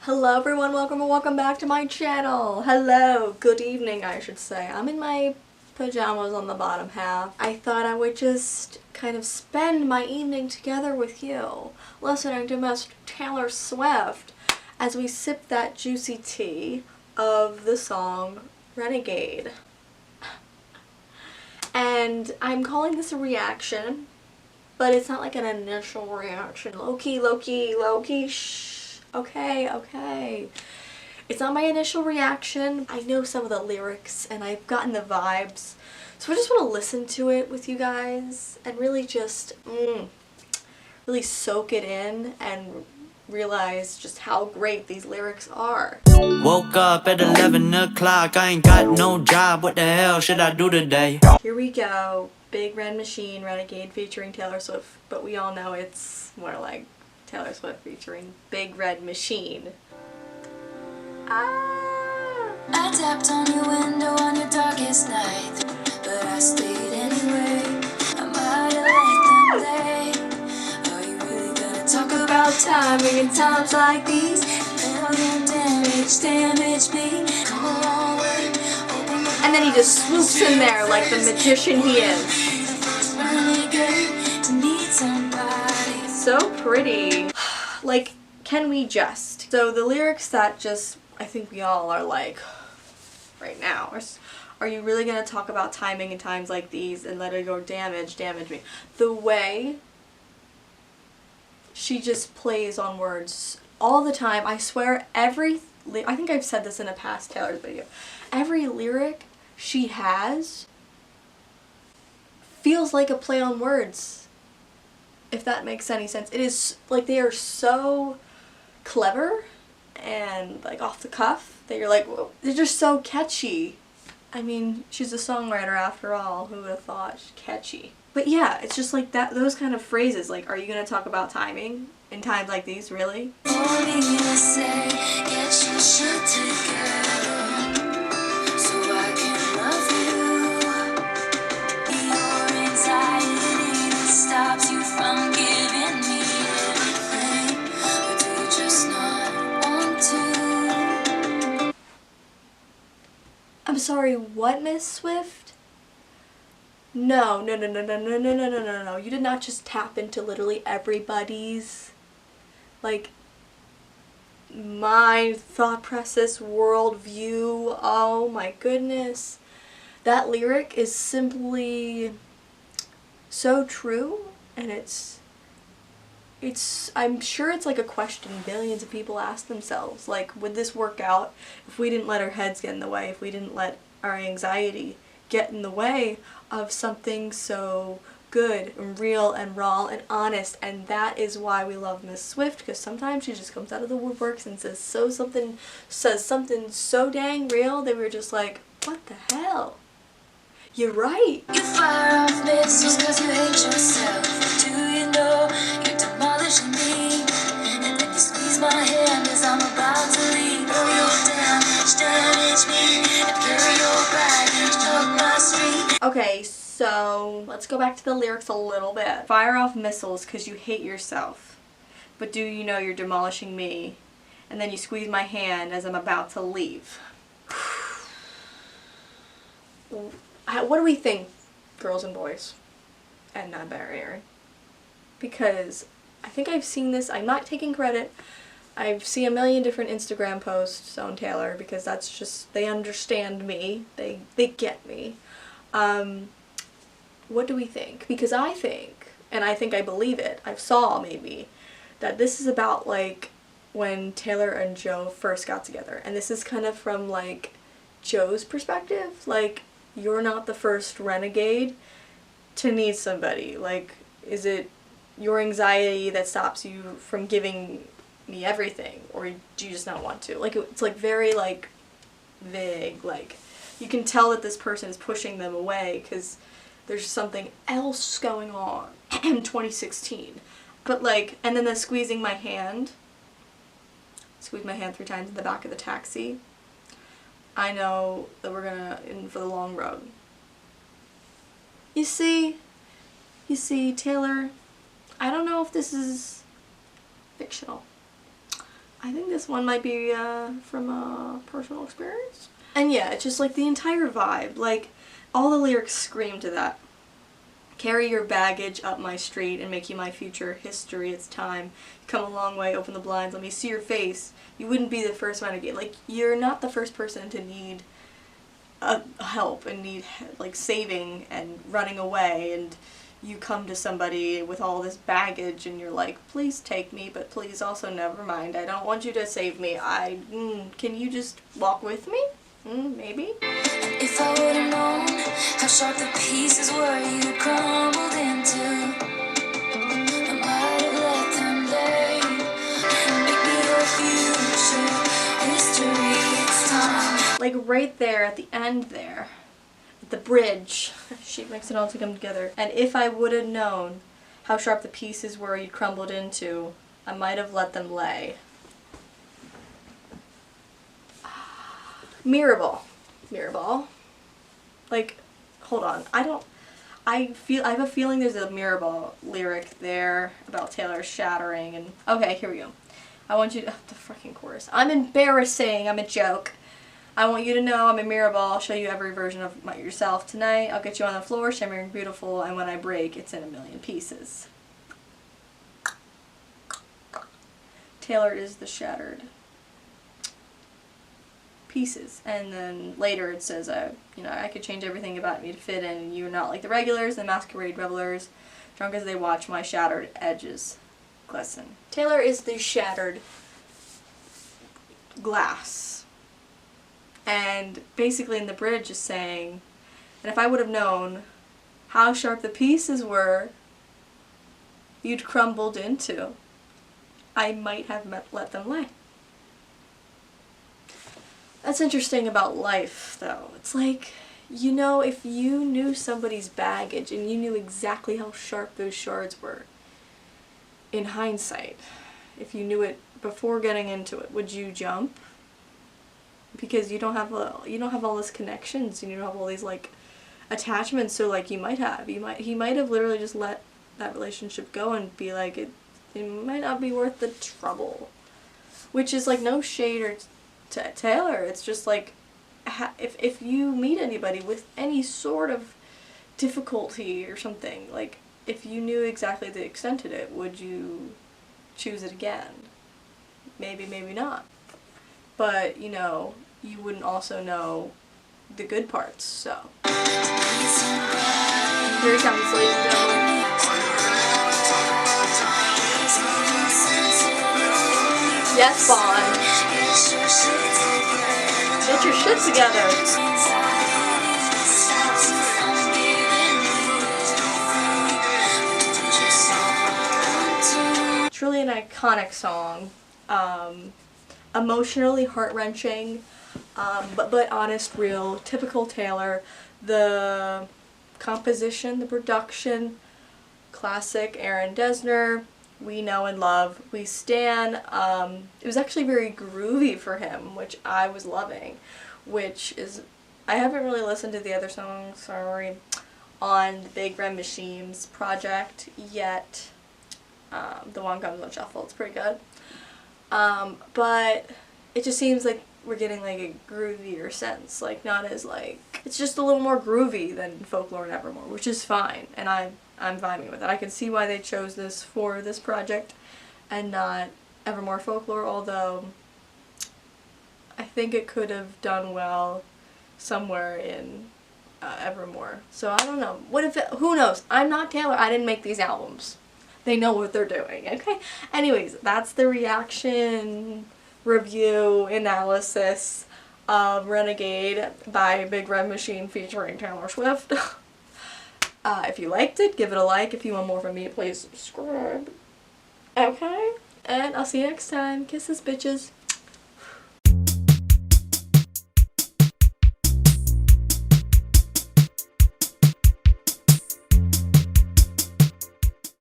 Hello everyone, welcome back to my channel. Hello, good evening I should say. I'm in my pajamas on the bottom half. I thought I would just kind of spend my evening together with you, listening to Miss Taylor Swift as we sip that juicy tea of the song Renegade. And I'm calling this a reaction, but it's not like an initial reaction. Low-key, shh. Okay. It's not my initial reaction. I know some of the lyrics and I've gotten the vibes. So I just want to listen to it with you guys and really just really soak it in and realize just how great these lyrics are. Woke up at 11 o'clock, I ain't got no job, what the hell should I do today? Here we go. Big Red Machine, Renegade featuring Taylor Swift, but we all know it's more like Taylor Swift featuring Big Red Machine. I tapped on your window on your darkest night, but I stayed anyway. I might have let them play. Are you really gonna talk about timing in times like these? Million damage me. Come a long way. And then he just swoops in there like the magician he is. So pretty. Like, can we just? So the lyrics that just, I think we all are like, right now, are you really gonna talk about timing in times like these and let it go damage me? The way she just plays on words all the time, I swear I think I've said this in a past Taylor's video, every lyric she has feels like a play on words. If that makes any sense. It is like they are so clever and like off the cuff that you're like, whoa, they're just so catchy. I mean, she's a songwriter after all, who would have thought? She's catchy. But yeah, it's just like that, those kind of phrases, like, are you gonna talk about timing in times like these, really? Stops you from giving me everything, or do you just not want to? I'm sorry, what, Miss Swift? No. You did not just tap into literally everybody's, like, mind, thought process, worldview. Oh my goodness. That lyric is simply so true, and it's I'm sure it's like a question billions of people ask themselves, like, would this work out if we didn't let our heads get in the way, if we didn't let our anxiety get in the way of something so good and real and raw and honest? And that is why we love Miss Swift, because sometimes she just comes out of the woodworks and says something so dang real that we're just like, what the hell? You're right. You fire off missiles cause you hate yourself. Do you know you're demolishing me? And then you squeeze my hand as I'm about to leave. Oh, you'll damage me. And carry your baggage up my street. Okay, so let's go back to the lyrics a little bit. Fire off missiles cause you hate yourself. But do you know you're demolishing me? And then you squeeze my hand as I'm about to leave. What do we think, girls and boys, and non-binary? Because I think I've seen this, I'm not taking credit, I've seen a million different Instagram posts on Taylor, because that's just, they understand me, they get me. What do we think? Because I think, and I think I believe it, I saw maybe, that this is about like when Taylor and Joe first got together, and this is kind of from like Joe's perspective, like, you're not the first renegade to need somebody. Like, is it your anxiety that stops you from giving me everything, or do you just not want to? Like, it's like very like vague. Like, you can tell that this person is pushing them away because there's something else going on in 2016. But like, and then the squeeze my hand 3 times in the back of the taxi. I know that we're gonna in for the long road. You see, Taylor, I don't know if this is fictional. I think this one might be from personal experience. And yeah, it's just like the entire vibe. Like, all the lyrics scream to that. Carry your baggage up my street and make you my future history. It's time. Come a long way, open the blinds, let me see your face. You wouldn't be the first Renegade. Like, you're not the first person to need help and need, like, saving and running away, and you come to somebody with all this baggage and you're like, please take me, but please also never mind. I don't want you to save me. Can you just walk with me? Maybe? And if I would've known how sharp the pieces were you crumbled into, I might have let them lay and make me your future history. It's time. Like right there at the end there, at the bridge, she makes it all to come together. And if I would have known how sharp the pieces were you'd crumbled into, I might have let them lay. Mirrorball. Mirrorball. Like, hold on. I have a feeling there's a Mirrorball lyric there about Taylor shattering and... Okay, here we go. I want you to... the freaking chorus. I'm embarrassing. I'm a joke. I want you to know I'm a Mirrorball. I'll show you every version of yourself tonight. I'll get you on the floor, shimmering beautiful, and when I break, it's in a million pieces. Taylor is the shattered pieces. And then later it says, I could change everything about me to fit in, and you're not like the regulars, the masquerade revelers, drunk as they watch my shattered edges glisten. Taylor is the shattered glass. And basically in the bridge is saying, and if I would have known how sharp the pieces were you'd crumbled into, I might have let them lay. That's interesting about life, though. It's like, you know, if you knew somebody's baggage and you knew exactly how sharp those shards were, in hindsight, if you knew it before getting into it, would you jump? Because you don't have all these connections and you don't have all these like attachments. So like he might have literally just let that relationship go and be like it might not be worth the trouble, which is like no shade or to Taylor. It's just like, if you meet anybody with any sort of difficulty or something, like if you knew exactly the extent of it, would you choose it again? Maybe, maybe not. But, you know, you wouldn't also know the good parts, so. Here he comes, ladies and gentlemen. Yes, Bond. Get your shit together. It's really an iconic song. Emotionally heart-wrenching, but honest, real, typical Taylor. The composition, the production, classic Aaron Dessner. We know and love, we stan. It was actually very groovy for him, which I was loving, which is, I haven't really listened to the other songs, sorry, on the Big Red Machines project yet. The one comes on shuffle, it's pretty good. But it just seems like we're getting like a groovier sense, like not as like, it's just a little more groovy than Folklore and Evermore, which is fine, and I'm vibing with it. I can see why they chose this for this project and not Evermore Folklore, although I think it could have done well somewhere in Evermore. So I don't know. What if who knows? I'm not Taylor. I didn't make these albums. They know what they're doing, okay? Anyways, that's the reaction, review, analysis of Renegade by Big Red Machine featuring Taylor Swift. If you liked it, give it a like. If you want more from me, please subscribe. Okay? And I'll see you next time. Kisses, bitches.